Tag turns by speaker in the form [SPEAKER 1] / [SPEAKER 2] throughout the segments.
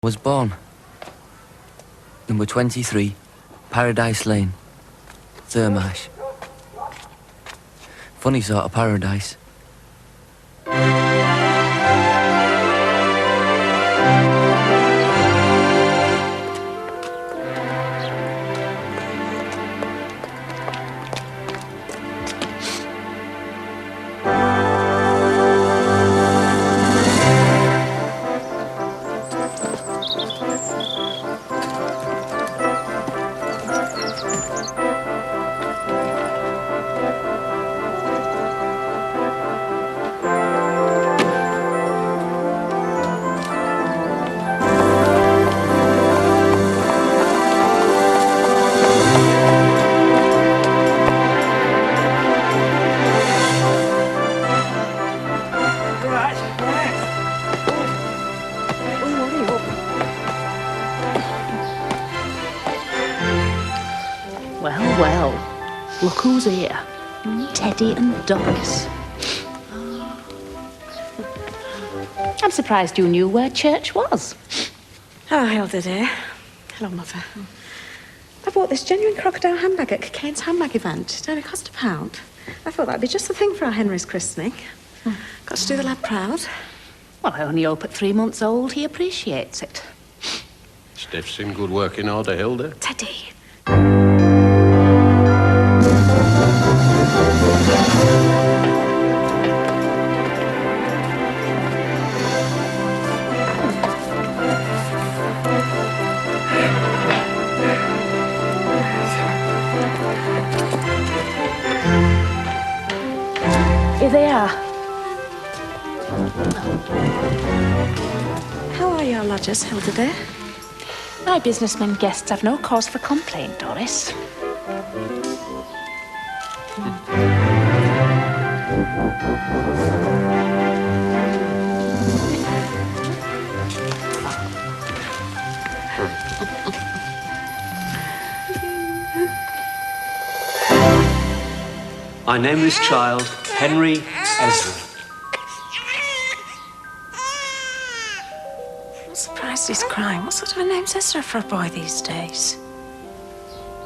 [SPEAKER 1] Was born. Number 23, Paradise Lane, Thurmarsh. Funny sort of paradise.
[SPEAKER 2] Well, look who's here. Teddy and Doris. I'm surprised you knew where church was.
[SPEAKER 3] Oh, Hilda, dear. Hello, Mother. I bought this genuine crocodile handbag at Caine's handbag event. It only cost £1. I thought that'd be just the thing for our Henry's christening. Got to do the lad proud.
[SPEAKER 2] Well, I only hope at 3 months old he appreciates it.
[SPEAKER 4] Stiff's in good working order, Hilda.
[SPEAKER 3] Teddy.
[SPEAKER 2] Here they are.
[SPEAKER 3] How are your lodgers, Hilda, dear?
[SPEAKER 2] My businessmen guests have no cause for complaint, Doris.
[SPEAKER 5] I name this child Henry Ezra.
[SPEAKER 3] I'm surprised he's crying. What sort of a name's Ezra for a boy these days?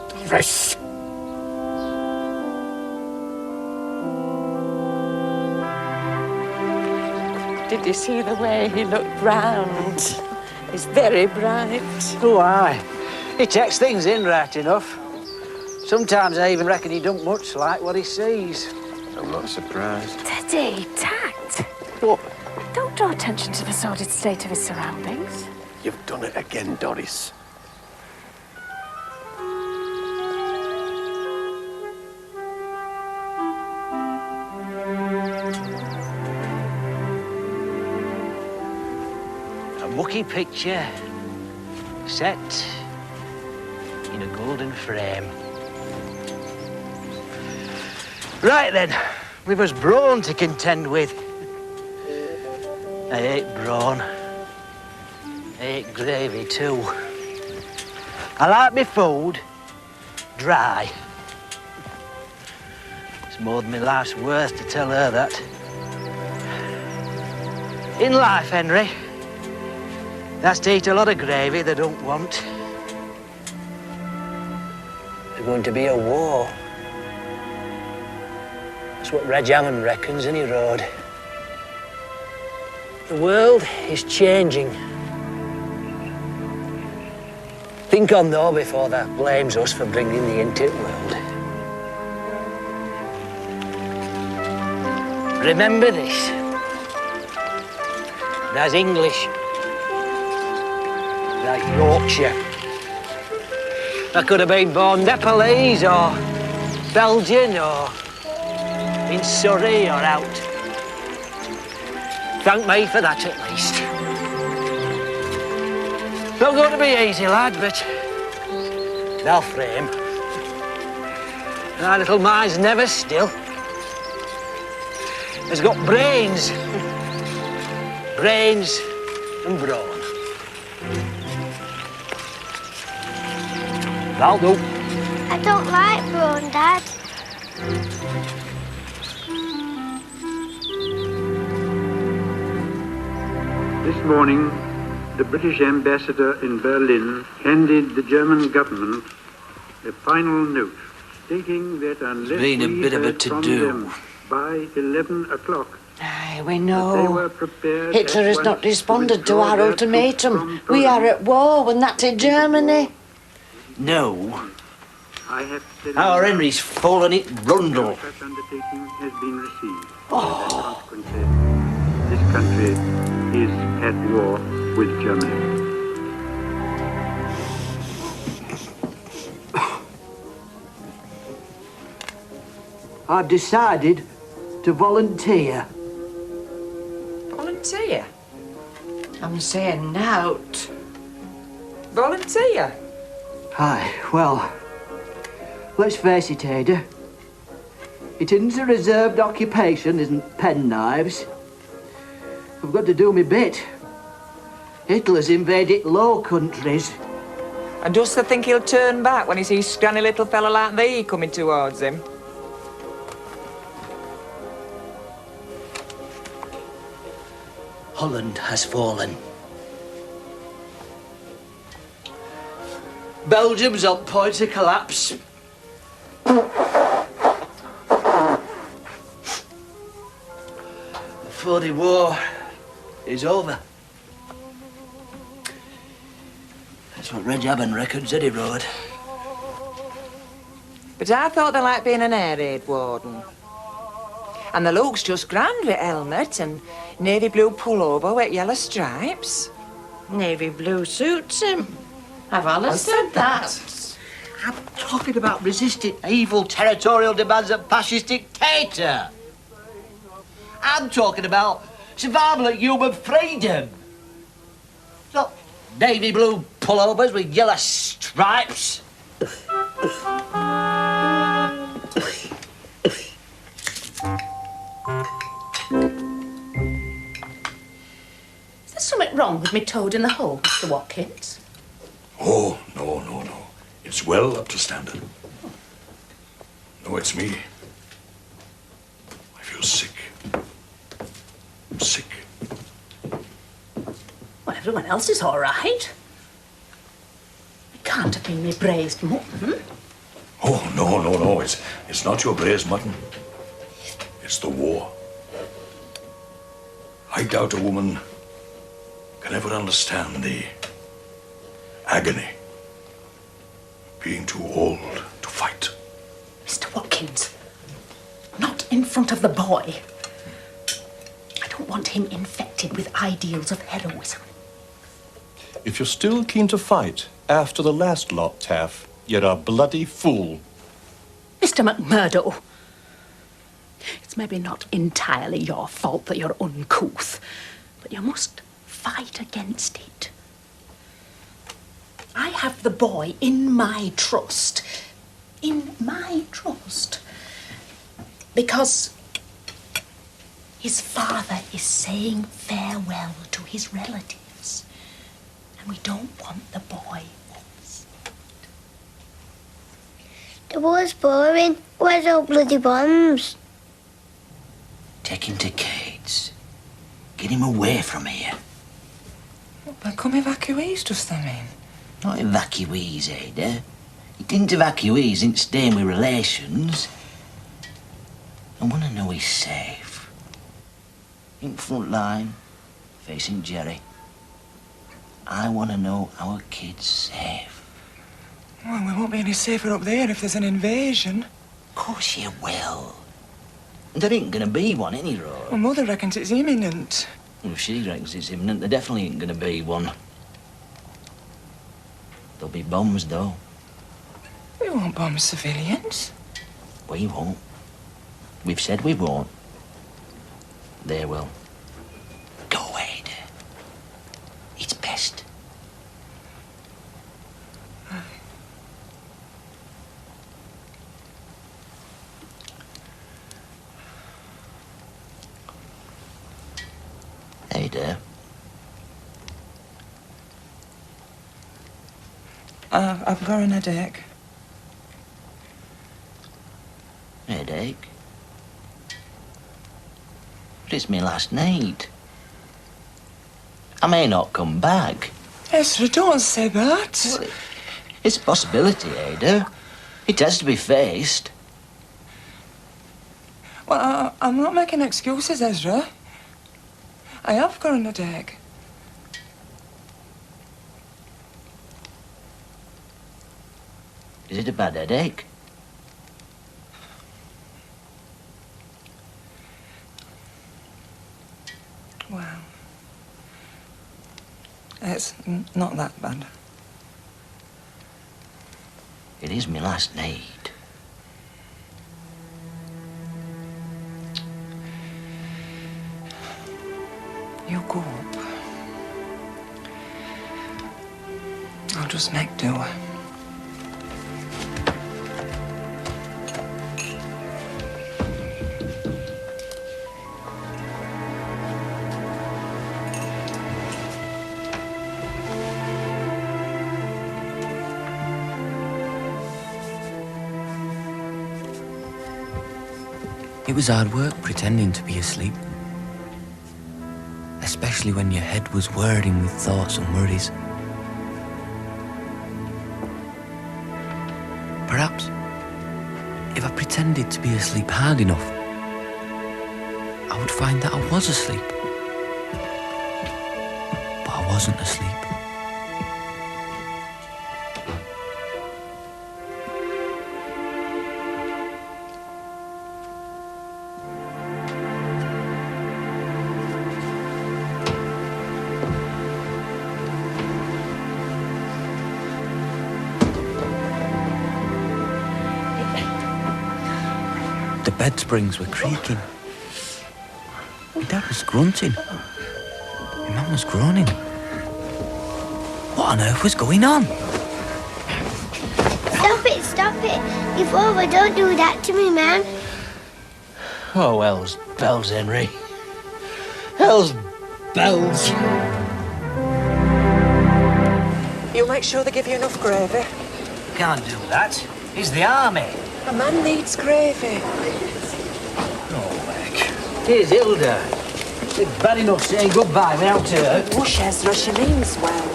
[SPEAKER 4] Doris!
[SPEAKER 3] Did you see the way he looked round? He's very bright.
[SPEAKER 6] Oh, aye. He takes things in right enough. Sometimes I even reckon he don't much like what he sees.
[SPEAKER 4] I'm not surprised.
[SPEAKER 3] Teddy, tact.
[SPEAKER 4] What?
[SPEAKER 3] Don't draw attention to the sordid state of his surroundings.
[SPEAKER 4] You've done it again, Doris.
[SPEAKER 6] A mucky picture, set in a golden frame. Right then, we've us brawn to contend with. I hate brawn. I hate gravy too. I like me food dry. It's more than my life's worth to tell her that. In life, Henry, that's to eat a lot of gravy they don't want. There's going to be a war. That's what Reg Hammond reckons, and he rode. The world is changing. Think on, though, before that blames us for bringing the into the world. Remember this. That's English. That's Yorkshire. I could have been born Nepalese or Belgian or in Surrey or out. Thank me for that at least. Not going to be easy, lad, but they'll frame. Our little mind's never still. It's got brains. Brains and brawn. That'll do.
[SPEAKER 7] I don't like brawn, Dad.
[SPEAKER 8] This morning, the British ambassador in Berlin handed the German government a final note stating that unless
[SPEAKER 6] been a
[SPEAKER 8] we
[SPEAKER 6] bit of a
[SPEAKER 8] heard from
[SPEAKER 6] to-do.
[SPEAKER 8] them by 11 o'clock,
[SPEAKER 3] Aye, we
[SPEAKER 8] they
[SPEAKER 3] know.
[SPEAKER 8] were prepared
[SPEAKER 3] Hitler
[SPEAKER 8] at
[SPEAKER 3] has
[SPEAKER 8] once
[SPEAKER 3] not responded to
[SPEAKER 8] withdraw
[SPEAKER 3] our
[SPEAKER 8] their
[SPEAKER 3] ultimatum.
[SPEAKER 8] troops from
[SPEAKER 3] We are
[SPEAKER 8] Poland.
[SPEAKER 3] at war, and that's in Germany.
[SPEAKER 6] No.
[SPEAKER 8] I have said
[SPEAKER 6] Our
[SPEAKER 8] enough.
[SPEAKER 6] Henry's fallen it rundle.
[SPEAKER 8] Such undertaking has been received. As a consequence, this country is at war with Germany.
[SPEAKER 6] I've decided to volunteer.
[SPEAKER 9] Volunteer?
[SPEAKER 3] I'm saying nout.
[SPEAKER 9] Volunteer?
[SPEAKER 6] Aye, well, let's face it, Ada. It isn't a reserved occupation, isn't penknives. I've got to do my bit. Hitler's invaded Low Countries.
[SPEAKER 9] And does thee think he'll turn back when he sees scrawny little fella like thee coming towards him?
[SPEAKER 6] Holland has fallen. Belgium's on point to collapse. The 40 war is over. That's what Reg Aben reckons, said he wrote.
[SPEAKER 9] But I thought they liked being an air raid warden. And the looks just grand with helmet and navy blue pullover with yellow stripes.
[SPEAKER 3] Navy blue suits him. I've always said that.
[SPEAKER 6] I'm talking about resisting evil territorial demands of fascist dictator. I'm talking about survival of human freedom. Not navy blue pullovers with yellow stripes.
[SPEAKER 2] Is there something wrong with me toad in the hole, Mr. Watkins?
[SPEAKER 10] Oh, no. It's well up to standard. No, it's me. I feel sick. Sick.
[SPEAKER 2] Well, everyone else is all right. It can't have been me braised mutton.
[SPEAKER 10] Oh, no. It's not your braised mutton. It's the war. I doubt a woman can ever understand the agony of being too old to fight.
[SPEAKER 2] Mr. Watkins, not in front of the boy. I don't want him infected with ideals of heroism.
[SPEAKER 11] If you're still keen to fight after the last lot, Taff, you're a bloody fool.
[SPEAKER 2] Mr. McMurdo, it's maybe not entirely your fault that you're uncouth, but you must fight against it. I have the boy in my trust. In my trust. Because his father is saying farewell to his relatives. And we don't want the boy upset.
[SPEAKER 7] The war's boring. Where's all bloody bombs?
[SPEAKER 6] Take him to Kate's. Get him away from here.
[SPEAKER 9] But come evacuees, does that mean?
[SPEAKER 6] Not evacuees, Ada. He didn't evacuees, didn't staying with relations. I want to know he's safe. In front line, facing Jerry. I want to know our kid's safe.
[SPEAKER 9] Well, we won't be any safer up there if there's an invasion.
[SPEAKER 6] Of course you will. There ain't gonna be one, any road.
[SPEAKER 9] Well, Mother reckons it's imminent.
[SPEAKER 6] Well, if she reckons it's imminent, there definitely ain't gonna be one. There'll be bombs, though.
[SPEAKER 9] We won't bomb civilians.
[SPEAKER 6] We won't. We've said we won't. They will. Go, Ada. It's best. Ada.
[SPEAKER 9] I've got an headache.
[SPEAKER 6] Headache? But it's me last night. I may not come back.
[SPEAKER 9] Ezra, don't say that.
[SPEAKER 6] Well, it's a possibility, Ada. It has to be faced.
[SPEAKER 9] Well, I'm not making excuses, Ezra. I have got an headache.
[SPEAKER 6] Is it a bad headache?
[SPEAKER 9] Well, it's not that bad.
[SPEAKER 6] It is my last need.
[SPEAKER 9] You go up. I'll just make do.
[SPEAKER 1] It was hard work pretending to be asleep. Especially when your head was whirring with thoughts and worries. Perhaps, if I pretended to be asleep hard enough, I would find that I was asleep. But I wasn't asleep. The bed springs were creaking. My dad was grunting. My mum was groaning. What on earth was going on?
[SPEAKER 7] Stop it, stop it. Your father, don't do that to me, man.
[SPEAKER 6] Oh, hell's bells, Henry. Hell's bells.
[SPEAKER 9] You'll make sure they give you enough gravy.
[SPEAKER 6] Can't do that. He's the army.
[SPEAKER 9] A man needs gravy.
[SPEAKER 6] Oh, heck. Here's Hilda. It's bad enough saying goodbye without her.
[SPEAKER 9] Hush, Ezra, she means well.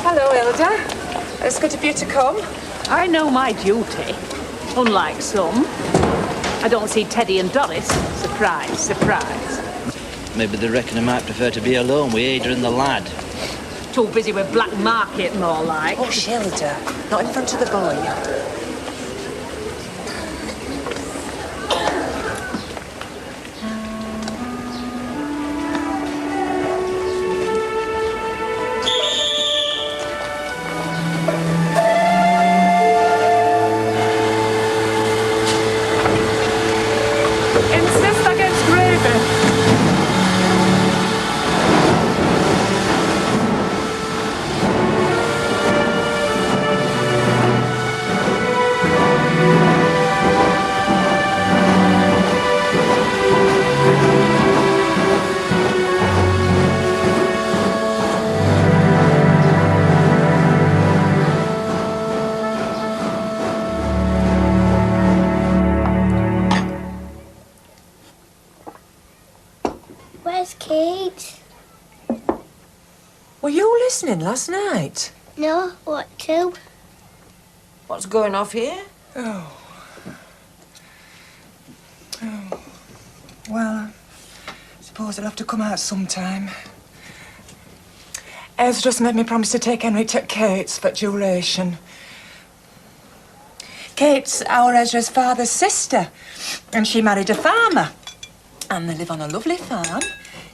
[SPEAKER 9] Hello, Hilda. It's good of you to come.
[SPEAKER 12] I know my duty, unlike some. I don't see Teddy and Doris. Surprise, surprise.
[SPEAKER 6] Maybe they reckon I might prefer to be alone with Ada and the lad.
[SPEAKER 12] Too busy with black market, more like.
[SPEAKER 9] Hush, Hilda. Not in front of the boy.
[SPEAKER 7] Where's Kate?
[SPEAKER 9] Were you listening last night?
[SPEAKER 7] No, what to?
[SPEAKER 9] What's going off here? Oh. Well, I suppose it'll have to come out sometime. Ez just made me promise to take Henry to Kate's for duration. Kate's our Ezra's father's sister, and she married a farmer. And they live on a lovely farm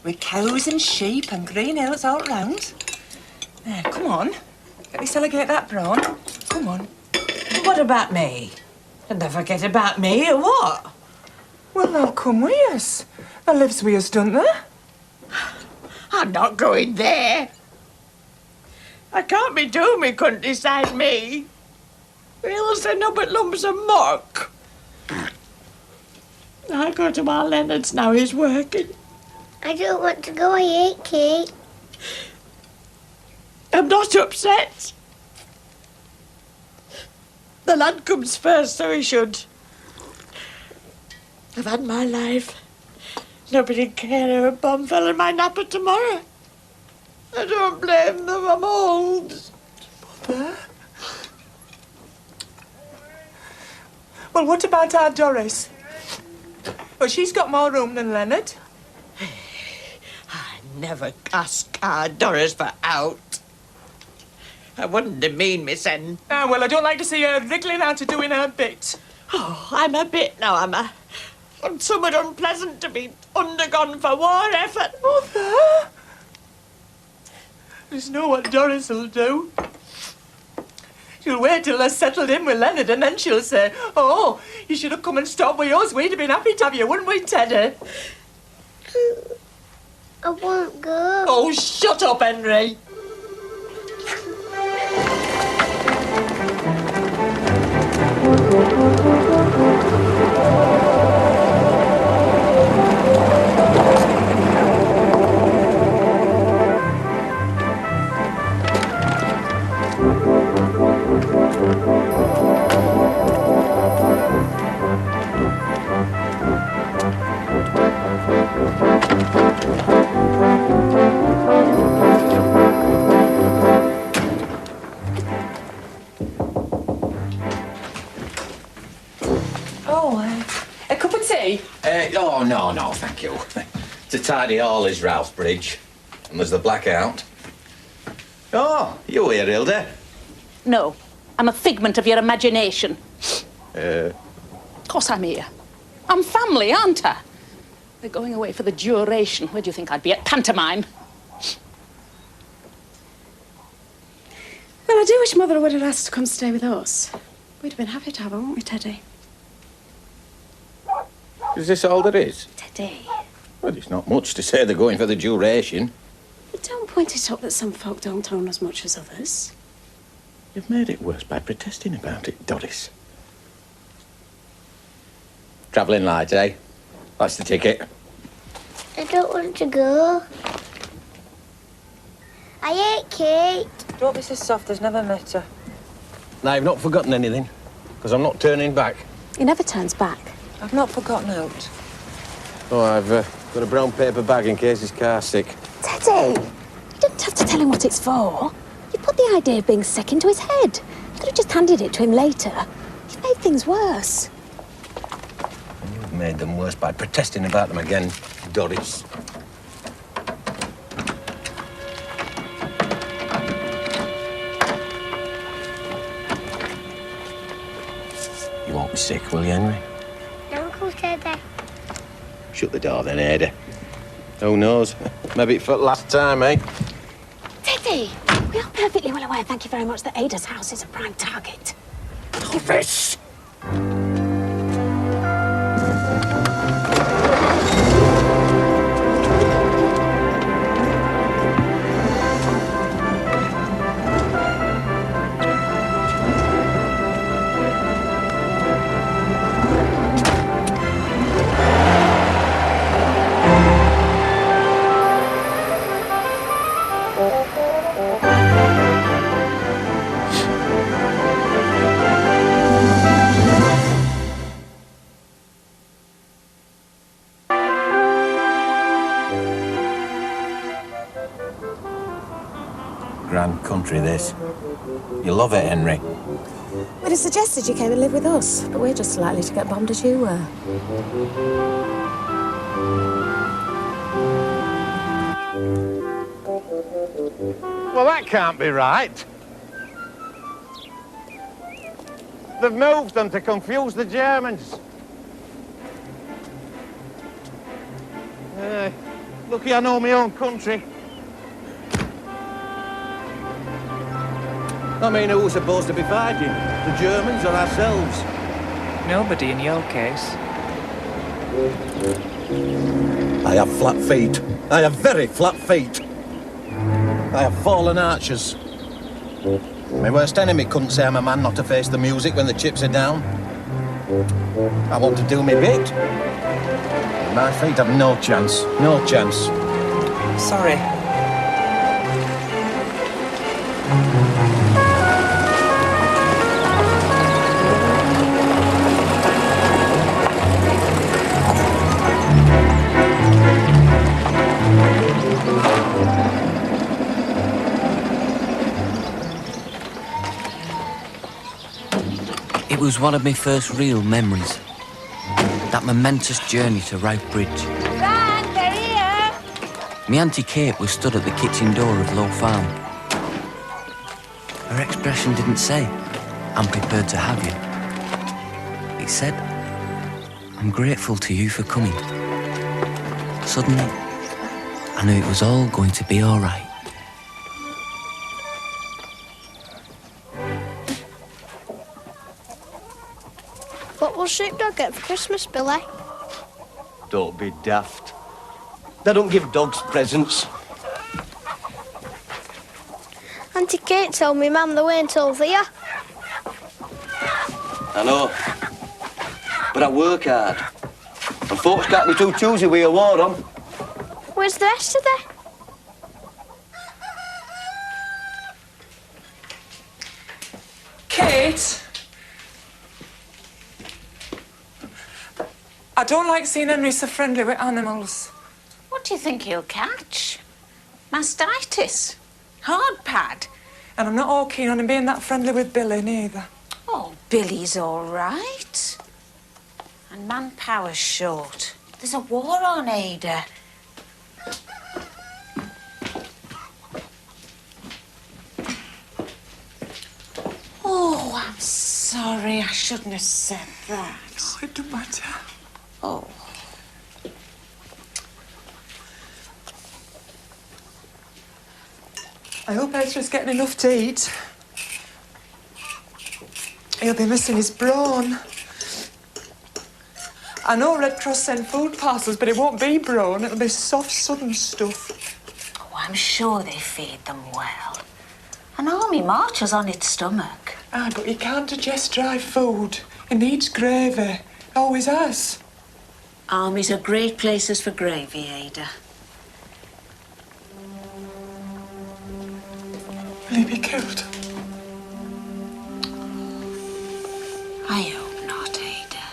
[SPEAKER 9] with cows and sheep and green hills all round. There, come on. Let me celebrate that prawn. Come on.
[SPEAKER 13] What about me? Did they forget about me or what?
[SPEAKER 9] Well, they'll come with us. They lives with us, don't they?
[SPEAKER 13] I'm not going there. I can't be doing me couldn't decide me. We'll say no but lumps of muck. I go to my Leonard's now, he's working.
[SPEAKER 7] I don't want to go, I hate Kate.
[SPEAKER 13] I'm not upset. The lad comes first, so he should. I've had my life. Nobody care how a bomb fell in my napper tomorrow. I don't blame them, I'm old.
[SPEAKER 9] Mother? Well, what about our Doris? Well, she's got more room than Leonard.
[SPEAKER 13] I never ask our Doris for out. I wouldn't demean me sen.
[SPEAKER 9] Ah, well, I don't like to see her wriggling out of doing her bit.
[SPEAKER 13] Oh, I'm a bit now, am I? I'm somewhat unpleasant to be undergone for war effort.
[SPEAKER 9] Mother! There's no what Doris will do. She'll wait till they're settled in with Leonard and then she'll say, oh, you should have come and stopped with us. We'd have been happy to have you, wouldn't we, Teddy?
[SPEAKER 7] I won't go.
[SPEAKER 9] Oh, shut up, Henry. A cup of tea?
[SPEAKER 14] Oh, no, thank you. To tidy all is Ralph's bridge. And there's the blackout. Oh, you here, Hilda?
[SPEAKER 12] No, I'm a figment of your imagination.
[SPEAKER 14] Uh,
[SPEAKER 12] Of course I'm here. I'm family, aren't I? They're going away for the duration. Where do you think I'd be? At pantomime?
[SPEAKER 3] Well, I do wish Mother would have asked to come stay with us. We'd have been happy to have her, wouldn't we, Teddy?
[SPEAKER 14] is this all there is?
[SPEAKER 3] Teddy.
[SPEAKER 14] Well, it's not much to say they're going for the duration.
[SPEAKER 3] But don't point it up that some folk don't own as much as others.
[SPEAKER 14] You've made it worse by protesting about it, Doris. Travelling light, eh? That's the ticket.
[SPEAKER 7] I don't want to go. I hate Kate.
[SPEAKER 9] Don't be so soft, there's never met her.
[SPEAKER 4] Now, you've not forgotten anything, because I'm not turning back.
[SPEAKER 3] He never turns back.
[SPEAKER 9] I've not forgotten out.
[SPEAKER 4] Oh, I've got a brown paper bag in case his car's sick.
[SPEAKER 3] Teddy! You didn't have to tell him what it's for. You put the idea of being sick into his head. You could have just handed it to him later. You've made things worse.
[SPEAKER 4] And you've made them worse by protesting about them again, Doris. You won't be sick, will you, Henry?
[SPEAKER 7] Uncle Teddy.
[SPEAKER 4] Shut the door then, Ada. Who knows? Maybe for the last time, eh?
[SPEAKER 3] Teddy! We are perfectly well aware, thank you very much, that Ada's house is a prime target.
[SPEAKER 4] Doris! Grand country, this. You love it, Henry.
[SPEAKER 3] We'd have suggested you came and live with us, but we're just as likely to get bombed as you were.
[SPEAKER 15] Well, that can't be right. They've moved them to confuse the Germans. Lucky I know my own country.
[SPEAKER 4] I mean, who's supposed to be fighting? The Germans or ourselves?
[SPEAKER 9] Nobody in your case.
[SPEAKER 10] I have flat feet. I have very flat feet. I have fallen archers. My worst enemy couldn't say I'm a man not to face the music when the chips are down. I want to do my bit. My feet have no chance. No chance.
[SPEAKER 9] Sorry.
[SPEAKER 1] It was one of my first real memories. That momentous journey to Rout Bridge.
[SPEAKER 13] Frank, they're here!
[SPEAKER 1] My Auntie Kate was stood at the kitchen door of Low Farm. Her expression didn't say, "I'm prepared to have you." It said, "I'm grateful to you for coming." Suddenly, I knew it was all going to be all right.
[SPEAKER 7] What will Sheepdog get for Christmas, Billy?
[SPEAKER 5] Don't be daft. They don't give dogs presents.
[SPEAKER 7] Auntie Kate told me Mum they weren't over here.
[SPEAKER 5] I know. But I work hard. And folks can't be too choosy with your war on.
[SPEAKER 7] Where's the rest of them?
[SPEAKER 9] Kate! I don't like seeing Henry so friendly with animals.
[SPEAKER 2] What do you think he'll catch? Mastitis? Hard pad?
[SPEAKER 9] And I'm not all keen on him being that friendly with Billy, neither.
[SPEAKER 2] Oh, Billy's all right. And manpower's short. There's a war on, Ada. Oh, I'm sorry. I shouldn't have said that.
[SPEAKER 9] Oh, it don't matter.
[SPEAKER 2] Oh.
[SPEAKER 9] I hope Ezra's getting enough to eat. He'll be missing his brawn. I know Red Cross send food parcels, but it won't be brawn. It'll be soft southern stuff.
[SPEAKER 2] Oh, I'm sure they feed them well. An army marches on its stomach.
[SPEAKER 9] Ah, but he can't digest dry food. He needs gravy. Always has.
[SPEAKER 2] Armies are great places for gravy, Ada.
[SPEAKER 9] Will he be killed?
[SPEAKER 2] I hope not, Ada.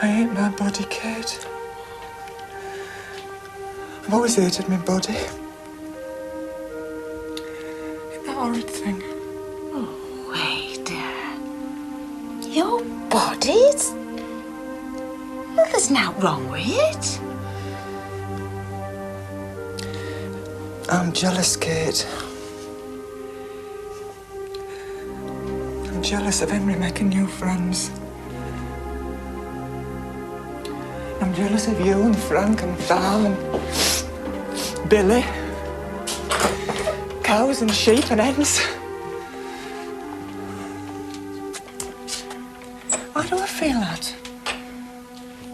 [SPEAKER 9] I hate my body, Kate. I've always hated my body. Isn't that horrid thing?
[SPEAKER 2] Oh, Ada. Your body's... Well, there's nothing wrong with it.
[SPEAKER 9] I'm jealous, Kate. I'm jealous of Henry making new friends. I'm jealous of you and Frank and Farm and Billy. Cows and sheep and hens. Why do I feel that?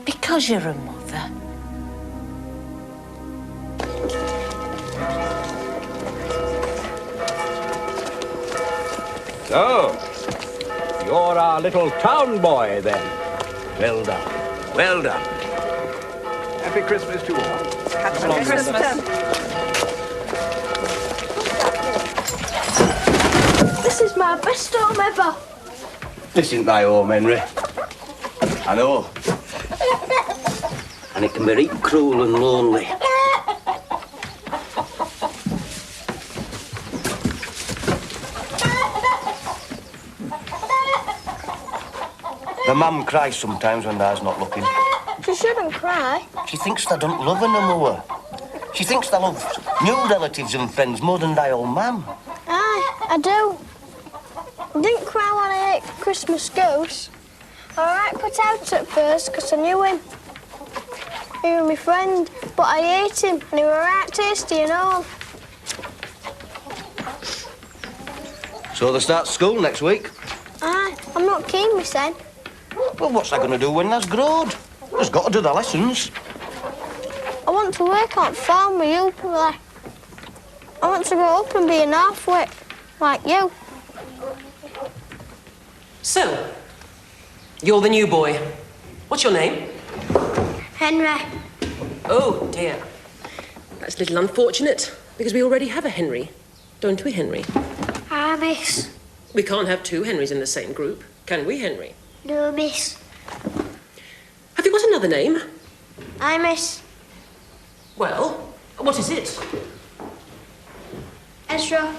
[SPEAKER 2] Because you're a mother.
[SPEAKER 16] So, you're our little town boy, then. Well done. Well done. Happy Christmas to all.
[SPEAKER 9] Happy Christmas.
[SPEAKER 7] This is my best home ever.
[SPEAKER 5] This isn't thy home, Henry. I know. And it can be right cruel and lonely. The mum cries sometimes when Dad's not looking.
[SPEAKER 7] She shouldn't cry.
[SPEAKER 5] She thinks they don't love her no more. She thinks they love new relatives and friends more than thy old mam.
[SPEAKER 7] Aye, I do. I didn't cry when I ate Christmas goose. I was right put out at first because I knew him. He was my friend, but I ate him and he was right tasty and all.
[SPEAKER 5] So they start school next week?
[SPEAKER 7] Aye, I'm not keen, me said.
[SPEAKER 5] Well, what's they going to do when they's growed? They's got to do the lessons.
[SPEAKER 7] I want to work on farm with you, Billy. I want to grow up and be an half-wit, like you.
[SPEAKER 17] So, you're the new boy. What's your name?
[SPEAKER 7] Henry.
[SPEAKER 17] Oh, dear. That's a little unfortunate, because we already have a Henry. Don't we, Henry?
[SPEAKER 7] Aye, miss.
[SPEAKER 17] We can't have two Henrys in the same group, can we, Henry?
[SPEAKER 7] No, miss.
[SPEAKER 17] Have you got another name?
[SPEAKER 7] Aye, miss.
[SPEAKER 17] Well, what is it?
[SPEAKER 7] Ezra.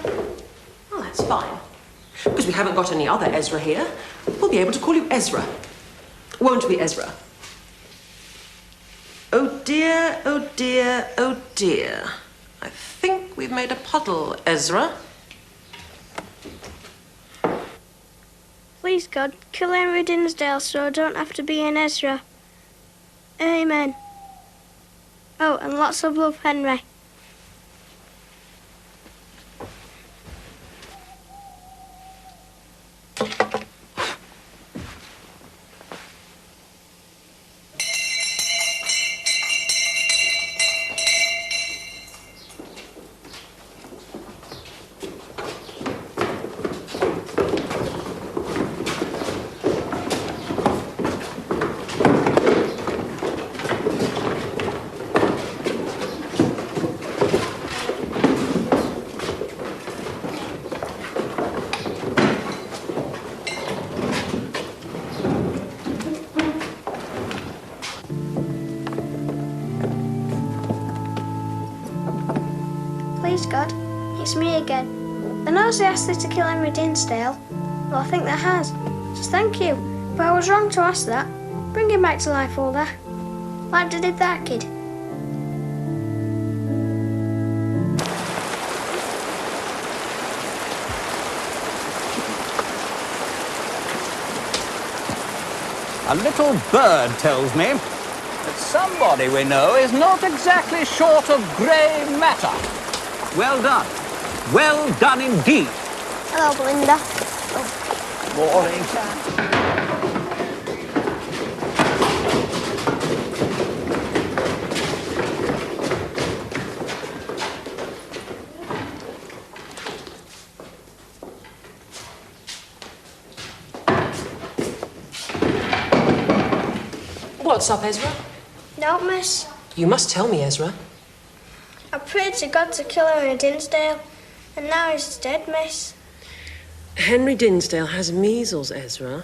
[SPEAKER 17] Oh, that's fine. Because we haven't got any other Ezra here. We'll be able to call you Ezra. Won't we, Ezra? Oh dear, oh dear, oh dear. I think we've made a puddle, Ezra.
[SPEAKER 7] Please, God, kill Henry Dinsdale so I don't have to be an Ezra. Amen. Oh, and lots of love, Henry. Please, God, it's me again. I know they asked you to kill Henry Dinsdale. Well, I think they has. So thank you. But I was wrong to ask that. Bring him back to life, Older. Like they did that kid.
[SPEAKER 16] A little bird tells me that somebody we know is not exactly short of grey matter. Well done. Well done indeed.
[SPEAKER 7] Hello, Belinda.
[SPEAKER 16] Morning.
[SPEAKER 17] What's up, Ezra?
[SPEAKER 7] No, miss.
[SPEAKER 17] You must tell me, Ezra.
[SPEAKER 7] I prayed to God to kill Henry Dinsdale, and now he's dead, miss.
[SPEAKER 17] Henry Dinsdale has measles, Ezra.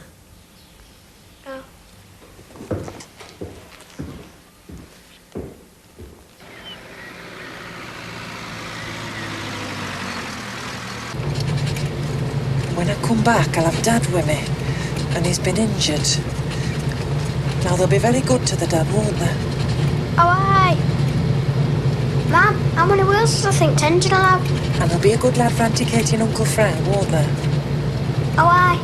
[SPEAKER 7] Oh.
[SPEAKER 9] When I come back, I'll have Dad with me, and he's been injured. Now, they'll be very good to the dad, won't they?
[SPEAKER 7] Oh, aye. Mum, how many wheels does I think Tension will have?
[SPEAKER 9] And they'll be a good lad for Auntie Katie and Uncle Frank, won't they?
[SPEAKER 7] Oh, aye.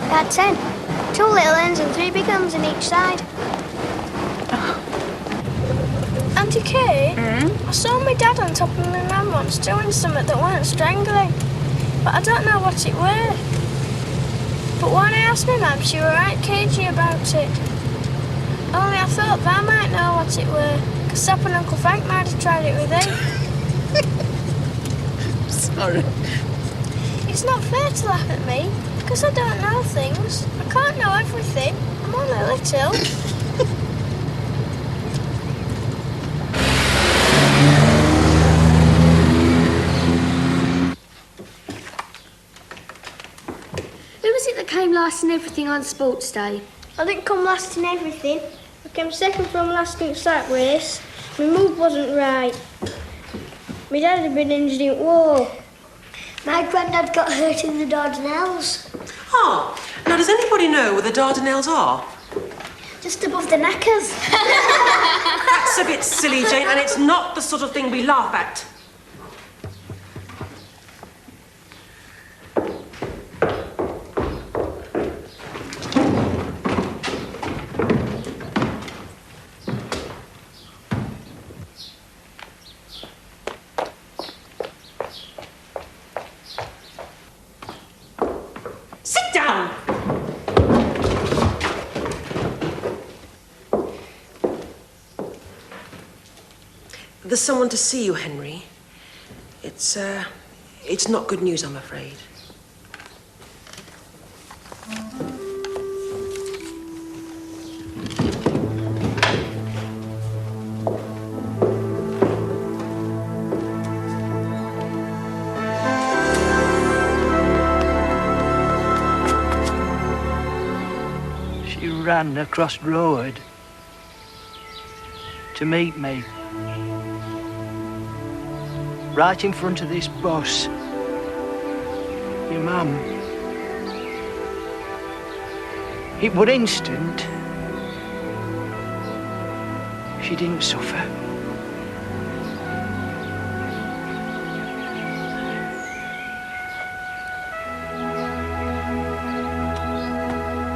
[SPEAKER 7] Dad, 10. 2 little ends and 3 big ones in each side. Auntie Kate, I saw my dad on top of my nan once doing something that weren't strangling, but I don't know what it were. But when I asked my mum, she were right cagey about it. Only I thought they might know what it were, because Sap and Uncle Frank might have tried it with them.
[SPEAKER 9] Sorry.
[SPEAKER 7] It's not fair to laugh at me, because I don't know things. I can't know everything. I'm only little.
[SPEAKER 18] Came last in everything on sports day.
[SPEAKER 7] I didn't come last in everything. I came second from last in sack race. My move wasn't right. My dad had been injured in war.
[SPEAKER 18] My granddad got hurt in the Dardanelles.
[SPEAKER 17] Ah, now does anybody know where the Dardanelles are?
[SPEAKER 18] Just above the knackers.
[SPEAKER 17] That's a bit silly, Jane, and it's not the sort of thing we laugh at. There's someone to see you, Henry. It's not good news, I'm afraid.
[SPEAKER 19] ran across the road to meet me. Right in front of this bus. Your mum. It was instant. She didn't suffer.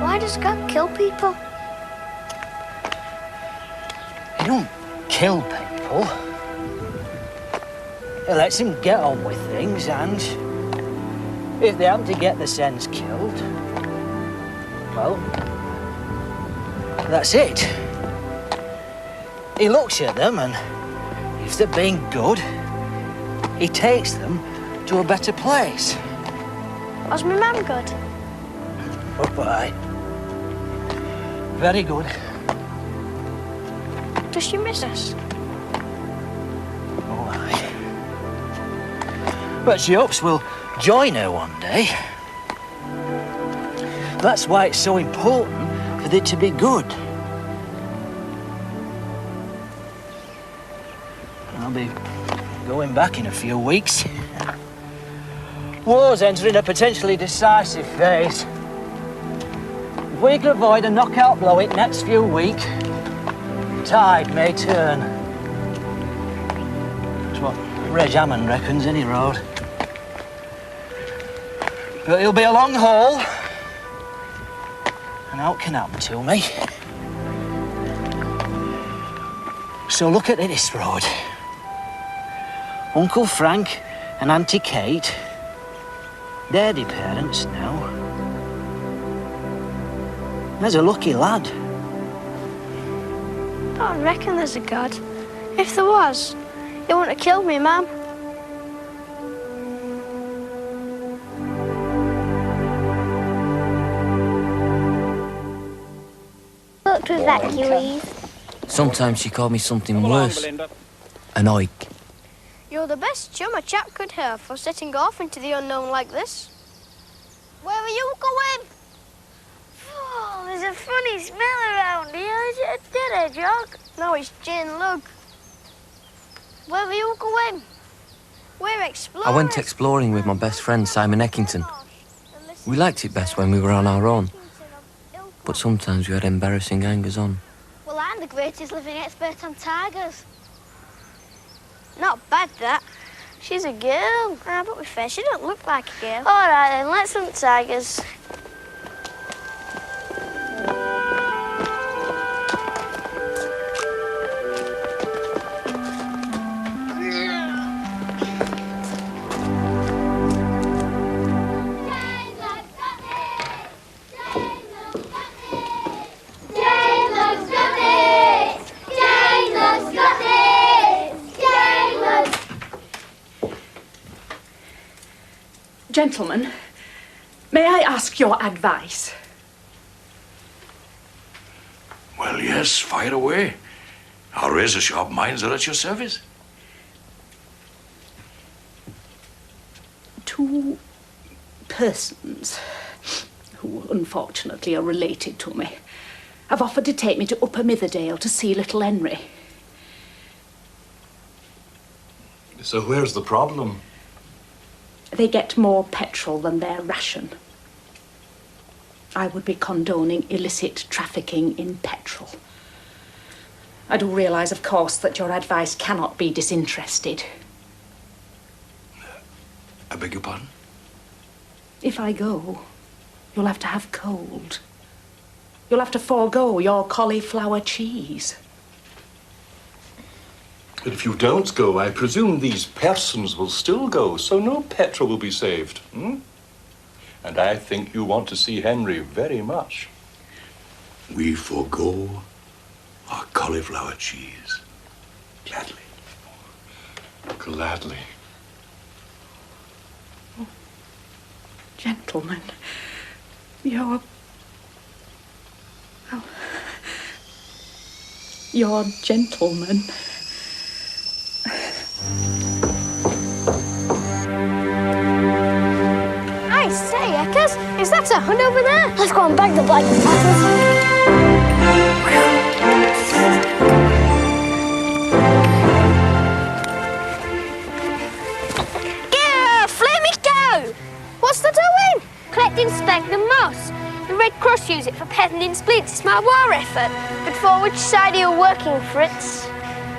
[SPEAKER 7] Why does God kill people?
[SPEAKER 19] He don't kill people. He lets them get on with things, and if they happen to get the sense killed, well, that's it. He looks at them, and if they're being good, he takes them to a better place.
[SPEAKER 7] Was my mum good?
[SPEAKER 19] Oh, aye. Very good.
[SPEAKER 7] Does she miss us?
[SPEAKER 19] Oh, aye. But she hopes we'll join her one day. That's why it's so important for it to be good. I'll be going back in a few weeks. War's entering a potentially decisive phase. If we can avoid a knockout blow in the next few weeks, tide may turn. That's what Reg Hammond reckons, any road. But it'll be a long haul, and how it can happen to me. So look at this road. Uncle Frank and Auntie Kate, they're the parents now. There's a lucky lad.
[SPEAKER 7] I don't reckon there's a God. If there was, he wouldn't have killed me, Mum. Looked with evacuees.
[SPEAKER 1] Sometimes she called me something worse. An oik.
[SPEAKER 7] You're the best chum a chap could have for setting off into the unknown like this. Where are you going? Oh, there's a funny smell around here. Is it a dinner jug? No, it's gin, look. Where are you going? We're exploring.
[SPEAKER 1] I went exploring with my best friend Simon Eckington. We liked it best when we were on our own. But sometimes we had embarrassing hangers on.
[SPEAKER 7] Well, I'm the greatest living expert on tigers. Not bad, that. She's a girl. Ah, but we're fair, she don't look like a girl. All right, then, let's hunt tigers.
[SPEAKER 12] Gentlemen, may I ask your advice?
[SPEAKER 20] Well, yes, fire away. Our razor-sharp minds are at your service.
[SPEAKER 12] Two persons who unfortunately are related to me have offered to take me to Upper Mitherdale to see little Henry.
[SPEAKER 11] So where's the problem?
[SPEAKER 12] They get more petrol than their ration. I would be condoning illicit trafficking in petrol. I do realise, of course, that your advice cannot be disinterested.
[SPEAKER 20] I beg your pardon?
[SPEAKER 12] If I go, you'll have to have cold. You'll have to forego your cauliflower cheese.
[SPEAKER 11] But if you don't go, I presume these persons will still go, so no petrol will be saved. Hmm? And I think you want to see Henry very much.
[SPEAKER 20] We forego our cauliflower cheese. Gladly.
[SPEAKER 11] Gladly.
[SPEAKER 12] Oh, gentlemen, you're... well, you're gentlemen.
[SPEAKER 7] I say, Eckers, is that a hun over there? Let's go and bag the black patterns.
[SPEAKER 18] What's the doing? Collecting sphagnum moss. The Red Cross use it for patenting splints. It's my war effort.
[SPEAKER 7] But for which side are you working, Fritz?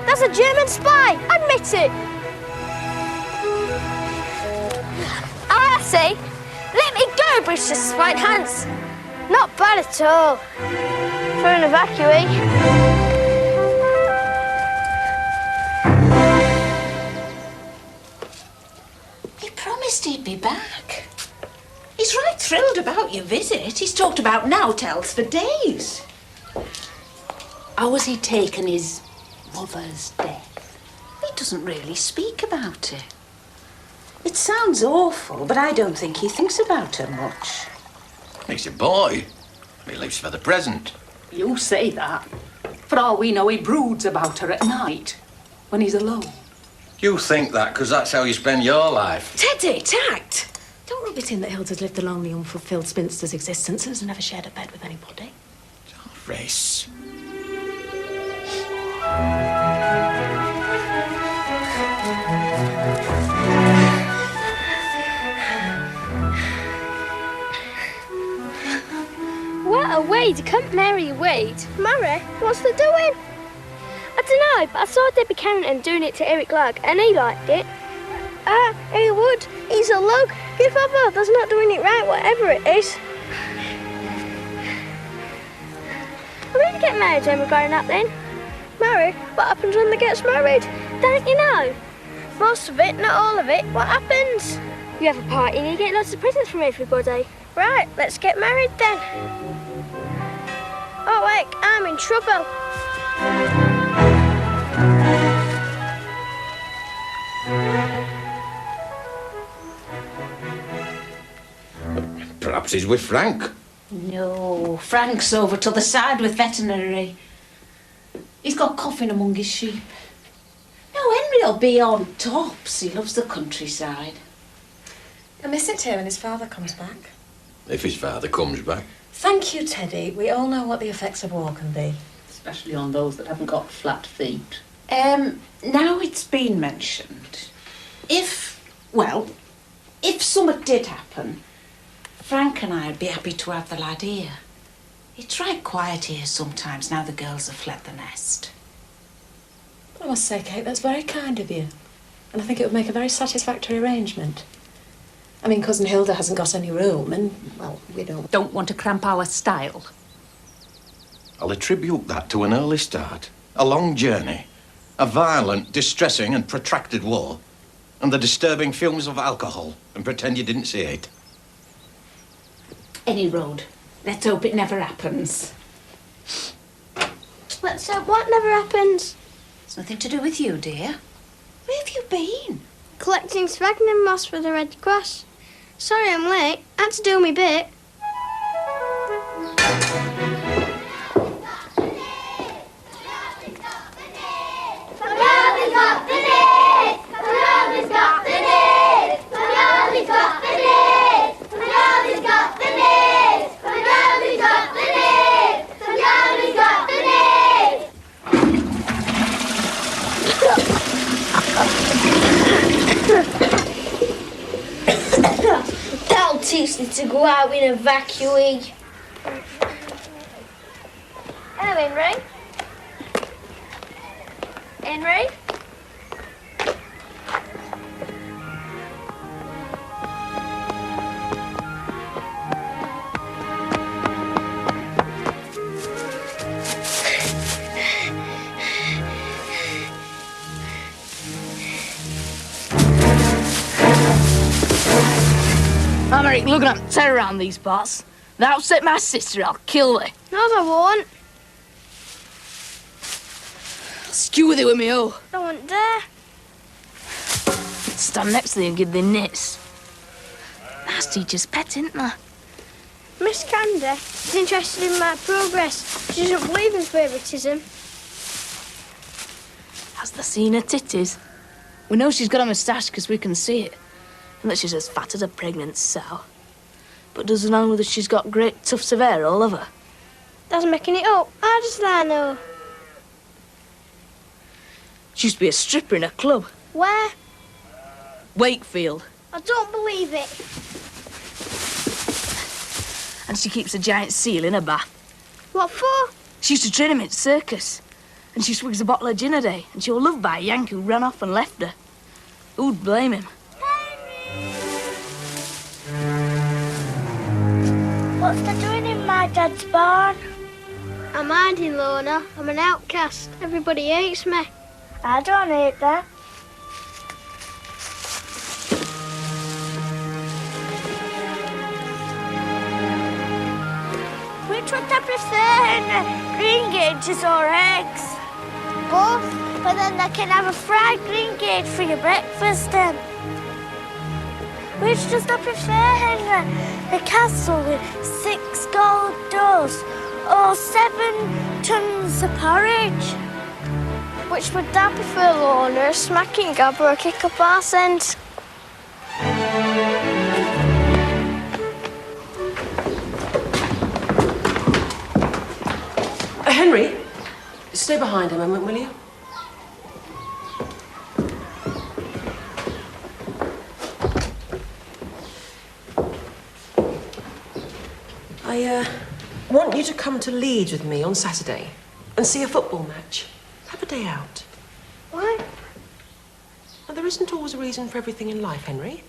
[SPEAKER 7] That's a German spy. Admit it.
[SPEAKER 18] I say, let me go, British Swine Hans.
[SPEAKER 7] Not bad at all. For an evacuee.
[SPEAKER 12] He promised he'd be back. He's right thrilled about your visit. He's talked about now-tells for days. How has he taken his mother's death? He doesn't really speak about it. It sounds awful, but I don't think he thinks about her much.
[SPEAKER 14] He's a boy. He lives for the present.
[SPEAKER 12] You say that. For all we know, he broods about her at night, when he's alone.
[SPEAKER 14] You think that because that's how you spend your life.
[SPEAKER 3] Teddy, tact! Don't rub it in that Hilda's lived a lonely, unfulfilled spinster's existence and has never shared a bed with anybody.
[SPEAKER 14] Race.
[SPEAKER 18] What a Wade, I can't marry Wade.
[SPEAKER 7] Marry? What's the doing?
[SPEAKER 18] I don't know, but I saw Debbie Carrington doing it to Eric Lark and he liked it.
[SPEAKER 7] He would. He's a lug. Give up, that's not doing it right, whatever it is.
[SPEAKER 18] Are we going to get married when we're growing up then?
[SPEAKER 7] Married? What happens when they get married?
[SPEAKER 18] Don't you know?
[SPEAKER 7] Most of it, not all of it. What happens?
[SPEAKER 18] You have a party and you get lots of presents from everybody.
[SPEAKER 7] Right, let's get married then. Oh, heck, I'm in trouble.
[SPEAKER 14] Perhaps he's with Frank.
[SPEAKER 12] No, Frank's over to the side with veterinary. He's got coughing among his sheep. No, Henry'll be on tops. He loves the countryside.
[SPEAKER 3] He'll miss it here when his father comes back.
[SPEAKER 14] If his father comes back.
[SPEAKER 3] Thank you, Teddy. We all know what the effects of war can be.
[SPEAKER 12] Especially on those that haven't got flat feet. Now it's been mentioned. If something did happen, Frank and I would be happy to have the lad here. It's right quiet here sometimes now the girls have fled the nest.
[SPEAKER 3] I must say, Kate, that's very kind of you. And I think it would make a very satisfactory arrangement. I mean, Cousin Hilda hasn't got any room and, well, we don't
[SPEAKER 12] want to cramp our style.
[SPEAKER 14] I'll attribute that to an early start, a long journey, a violent, distressing and protracted war, and the disturbing fumes of alcohol, and pretend you didn't see it.
[SPEAKER 12] Any road. Let's hope it never happens.
[SPEAKER 7] Let's hope what never happens.
[SPEAKER 12] It's nothing to do with you, dear. Where have you been?
[SPEAKER 7] Collecting sphagnum moss for the Red Cross. Sorry I'm late. Had to do my bit.
[SPEAKER 18] That'll teach me to go out in a evacuee.
[SPEAKER 7] Hello, Henry.
[SPEAKER 18] Henry?
[SPEAKER 21] I'm Eric, looking at terror around these parts. They upset my sister, I'll kill her.
[SPEAKER 7] No, I won't.
[SPEAKER 21] I'll skew with it with me, oh.
[SPEAKER 7] I won't dare.
[SPEAKER 21] Stand next to them and give their nits. That's teacher's pet, isn't there?
[SPEAKER 7] Miss Candy is interested in my progress. She doesn't believe in favouritism.
[SPEAKER 21] Has the seen her titties? We know she's got a moustache because we can see it. And that she's as fat as a pregnant sow. But doesn't know that she's got great tufts of hair all over.
[SPEAKER 7] That's making it up. How does that know?
[SPEAKER 21] She used to be a stripper in a club.
[SPEAKER 7] Where?
[SPEAKER 21] Wakefield.
[SPEAKER 7] I don't believe it.
[SPEAKER 21] And she keeps a giant seal in her bath.
[SPEAKER 7] What for?
[SPEAKER 21] She used to train him at circus. And she swigs a bottle of gin a day. And she was loved by a Yank who ran off and left her. Who'd blame him?
[SPEAKER 7] What's they doing in my dad's barn? I'm hiding, Lorna. I'm an outcast. Everybody hates me. I don't hate that. Which would I prefer, green gages or eggs? Both, but then they can have a fried green gauge for your breakfast then. Which does I prefer, Henry? A castle with 6 gold doors or 7 tons of porridge? Which would I prefer, Lorna? A smacking gob or a kick up arse end?
[SPEAKER 17] Henry, stay behind a moment, will you? I want you to come to Leeds with me on Saturday and see a football match. Have a day out.
[SPEAKER 7] Why?
[SPEAKER 17] Well, there isn't always a reason for everything in life, Henry.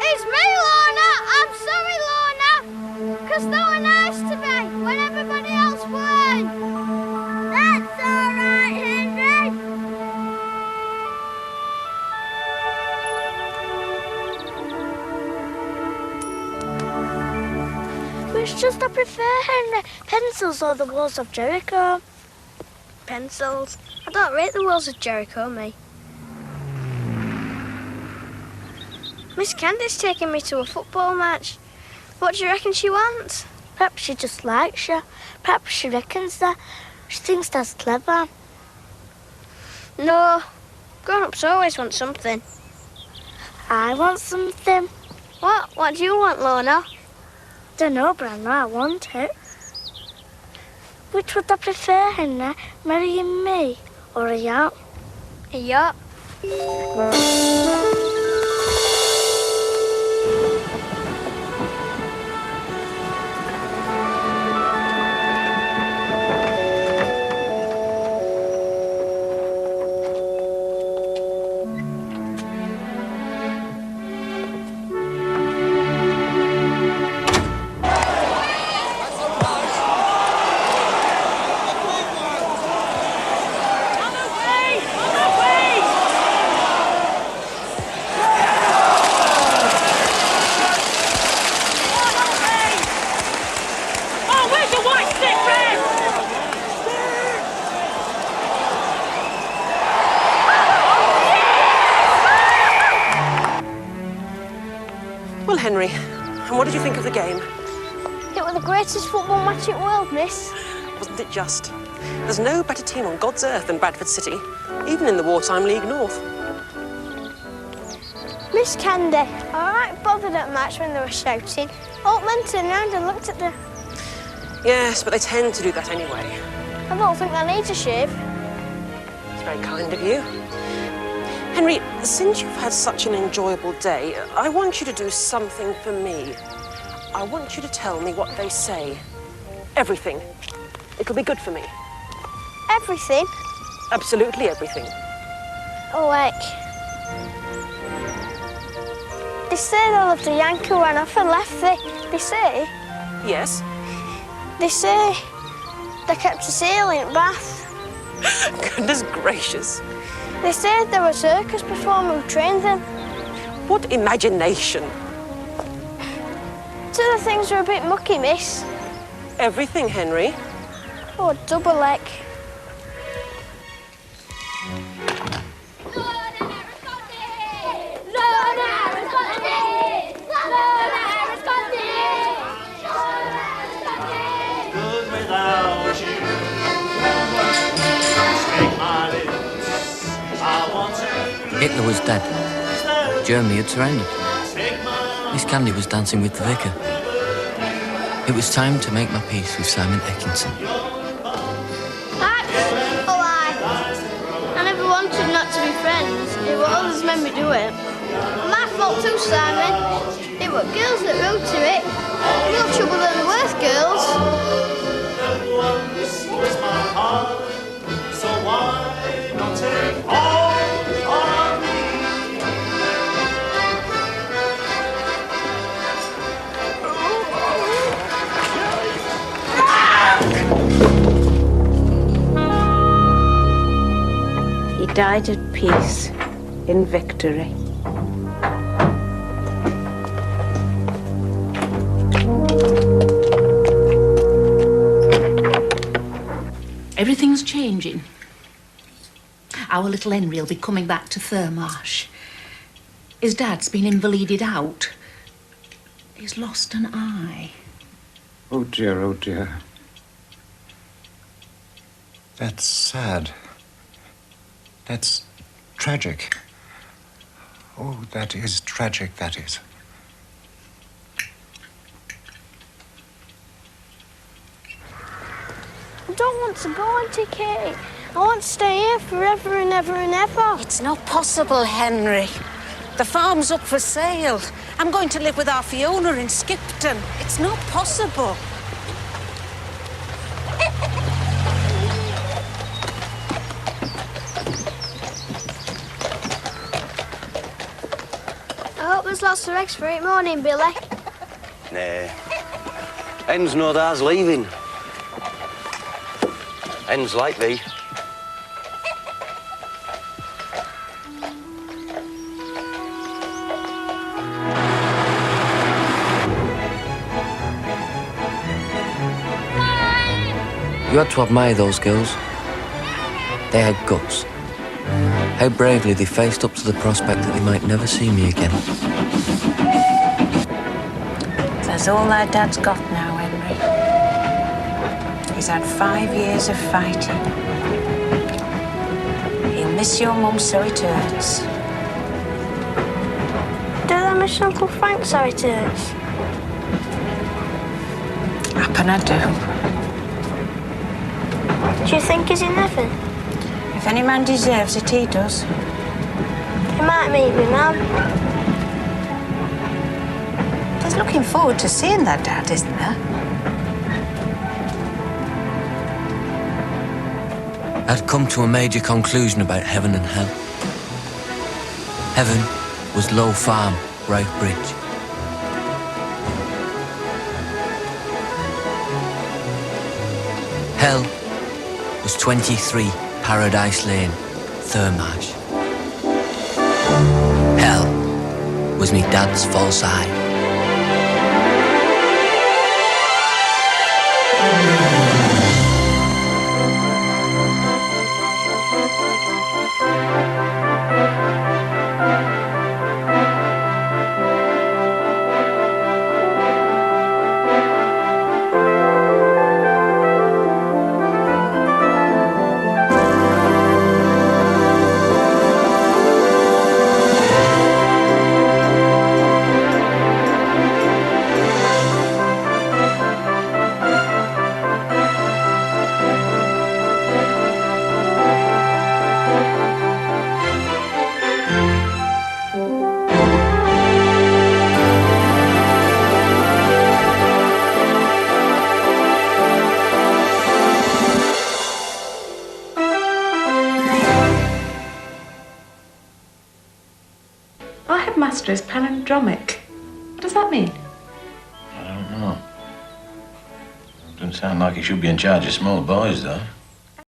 [SPEAKER 7] It's me, Lorna! I'm sorry, Lorna! Because they were nice to me when everybody else weren't. That's all right, Henry. Which does I prefer, Henry? Pencils or the walls of Jericho? Pencils. I don't rate the walls of Jericho, me. Miss Candy's taking me to a football match. What do you reckon she wants? Perhaps she just likes you. Perhaps she reckons that. She thinks that's clever. No, grown-ups always want something. I want something. What? What do you want, Lorna? Don't know, but I know I want it. Which would I prefer, Henry? Marrying me or a yacht? A yacht.
[SPEAKER 17] Well, Henry, and what did you think of the game?
[SPEAKER 7] It was the greatest football match in the world, miss.
[SPEAKER 17] Wasn't it just? There's no better team on God's earth than Bradford City, even in the wartime League North.
[SPEAKER 7] Miss Candy, I was right bothered at the match when they were shouting. All men turned round and looked at them.
[SPEAKER 17] Yes, but they tend to do that anyway.
[SPEAKER 7] I don't think they need a shave.
[SPEAKER 17] It's very kind of you. Henry, since you've had such an enjoyable day, I want you to do something for me. I want you to tell me what they say. Everything. It'll be good for me.
[SPEAKER 7] Everything?
[SPEAKER 17] Absolutely everything.
[SPEAKER 7] Oh, like... They say they loved a Yankee who ran off and left. They say...
[SPEAKER 17] Yes?
[SPEAKER 7] They say they kept a seal in Bath.
[SPEAKER 17] Goodness gracious.
[SPEAKER 7] They said they were a circus performer who trained them.
[SPEAKER 17] What imagination.
[SPEAKER 7] Two of the things are a bit mucky, miss.
[SPEAKER 17] Everything, Henry.
[SPEAKER 7] Oh, double leg.
[SPEAKER 8] Goes without
[SPEAKER 1] Hitler was dead. Germany had surrendered. Miss Candy was dancing with the vicar. It was time to make my peace with Simon Atkinson.
[SPEAKER 7] Oh, I never wanted not to be friends. It was others made me do it. My fault too, Simon. It were girls that wrote to it. More trouble than the worst girls.
[SPEAKER 8] This was my heart, so why not take all of me?
[SPEAKER 12] He died at peace, in victory.
[SPEAKER 22] Everything's changing. Our little Henry will be coming back to Thurmarsh. His dad's been invalided out. He's lost an eye.
[SPEAKER 23] Oh dear, oh dear. That's sad. That's tragic. Oh, that is tragic, that is.
[SPEAKER 7] I don't want to go, Auntie Katie. I want to stay here forever and ever and ever.
[SPEAKER 22] It's not possible, Henry. The farm's up for sale. I'm going to live with our Fiona in Skipton. It's not possible.
[SPEAKER 7] I hope there's lots of eggs for it morning, Billy.
[SPEAKER 5] Nah. Hens know ours leaving. Hens like thee.
[SPEAKER 1] You had to admire those girls. They had guts. How bravely they faced up to the prospect that they might never see me again.
[SPEAKER 12] That's all our dad's got now, Henry. He's had 5 years of fighting. He'll miss your mum so it hurts.
[SPEAKER 7] Do I miss Uncle Frank so it hurts?
[SPEAKER 12] Happen I do.
[SPEAKER 7] Do you think he's in heaven?
[SPEAKER 12] If any man deserves it, he does.
[SPEAKER 7] He might meet me, Mum.
[SPEAKER 12] There's looking forward to seeing that, Dad, isn't there?
[SPEAKER 1] I'd come to a major conclusion about heaven and hell. Heaven was Low Farm, Bright Bridge. Hell was 23 Paradise Lane, Thurmarsh. Hell was me dad's false eye.
[SPEAKER 3] Our headmaster is palindromic. What does that mean?
[SPEAKER 14] I don't know. Doesn't sound like he should be in charge of small boys, though.